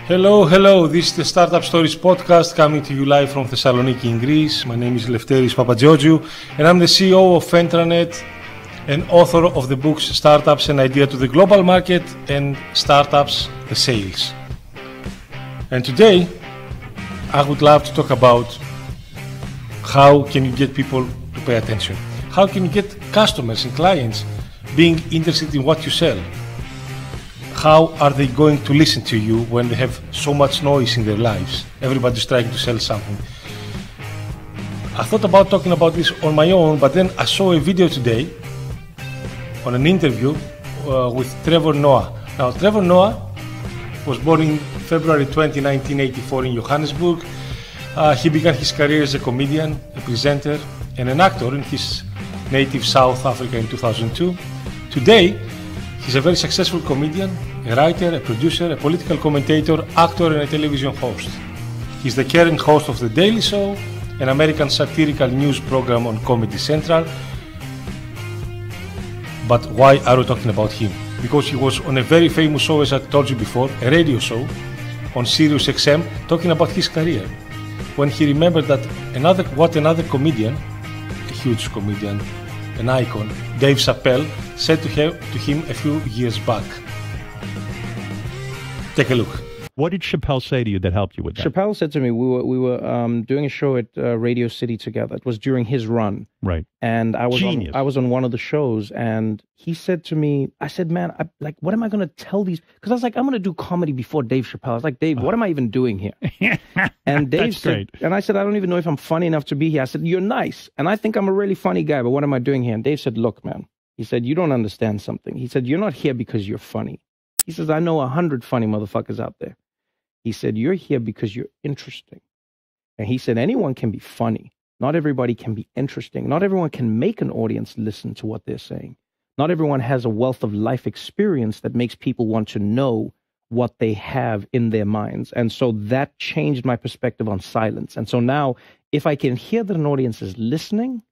Hello, this is the Startup Stories podcast coming to you live from Thessaloniki in Greece. My name is Lefteris Papageorgiou and I'm the CEO of Fentranet and author of the books Startups, an Idea to the Global Market and Startups, the Sales. And today I would love to talk about how can you get people to pay attention. How can you get customers and clients being interested in what you sell? How are they going to listen to you when they have so much noise in their lives? Everybody's trying to sell something. I thought about talking about this on my own, but then I saw a video today on an interview with Trevor Noah. Now, Trevor Noah was born in February 20, 1984 in Johannesburg. He began his career as a comedian, a presenter, and an actor in his native South Africa in 2002. Today, he's a very successful comedian, a writer, a producer, a political commentator, actor, and a television host. He's the current host of The Daily Show, an American satirical news program on Comedy Central. But why are we talking about him? Because he was on a very famous show, as I told you before, a radio show on Sirius XM, talking about his career. When he remembered that another comedian, a huge comedian, an icon, Dave Chappelle, said to him a few years back. Take a look. What did Chappelle say to you that helped you with that? Chappelle said to me, we were doing a show at Radio City together. It was during his run. Right. And I was on one of the shows, and he said to me, I said, man, what am I going to tell these? Because I was like, I'm going to do comedy before Dave Chappelle. I was like, Dave, what am I even doing here? And Dave said, and I said, I don't even know if I'm funny enough to be here. I said, you're nice. And I think I'm a really funny guy, but what am I doing here? And Dave said, look, man, he said, you don't understand something. He said, you're not here because you're funny. He says, I know 100 funny motherfuckers out there. He said, you're here because you're interesting. And he said, anyone can be funny. Not everybody can be interesting. Not everyone can make an audience listen to what they're saying. Not everyone has a wealth of life experience that makes people want to know what they have in their minds. And so that changed my perspective on silence. And so now, if I can hear that an audience is listening,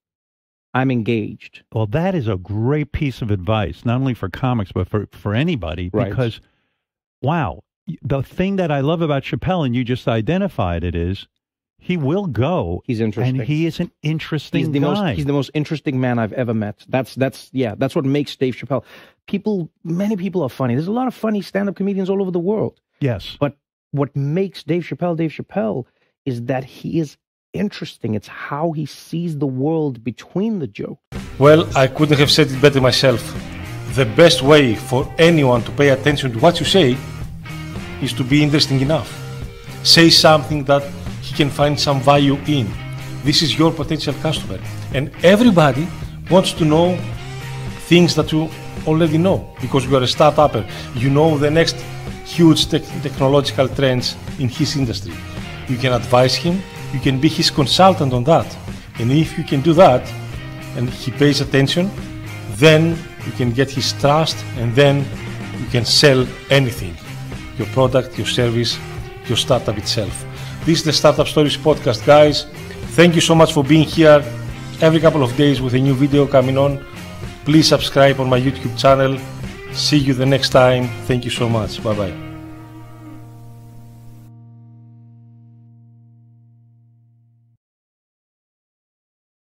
I'm engaged. Well, that is a great piece of advice, not only for comics, but for anybody. Right. Because, wow, the thing that I love about Chappelle, and you just identified it, is he will go. He's interesting. And he is an interesting guy. He's the most interesting man I've ever met. That's what makes Dave Chappelle. Many people are funny. There's a lot of funny stand-up comedians all over the world. Yes. But what makes Dave Chappelle is that he is interesting. It's how he sees the world between the jokes. Well, I couldn't have said it better myself. The best way for anyone to pay attention to what you say is to be interesting enough. Say something that he can find some value in. This is your potential customer. And everybody wants to know things that you already know because you are a start-upper. You know the next huge technological trends in his industry. You can advise him. You can be his consultant on that. And if you can do that and he pays attention, then you can get his trust and then you can sell anything. Your product, your service, your startup itself. This is the Startup Stories podcast, guys. Thank you so much for being here every couple of days with a new video coming on. Please subscribe on my YouTube channel. See you the next time. Thank you so much. Bye-bye.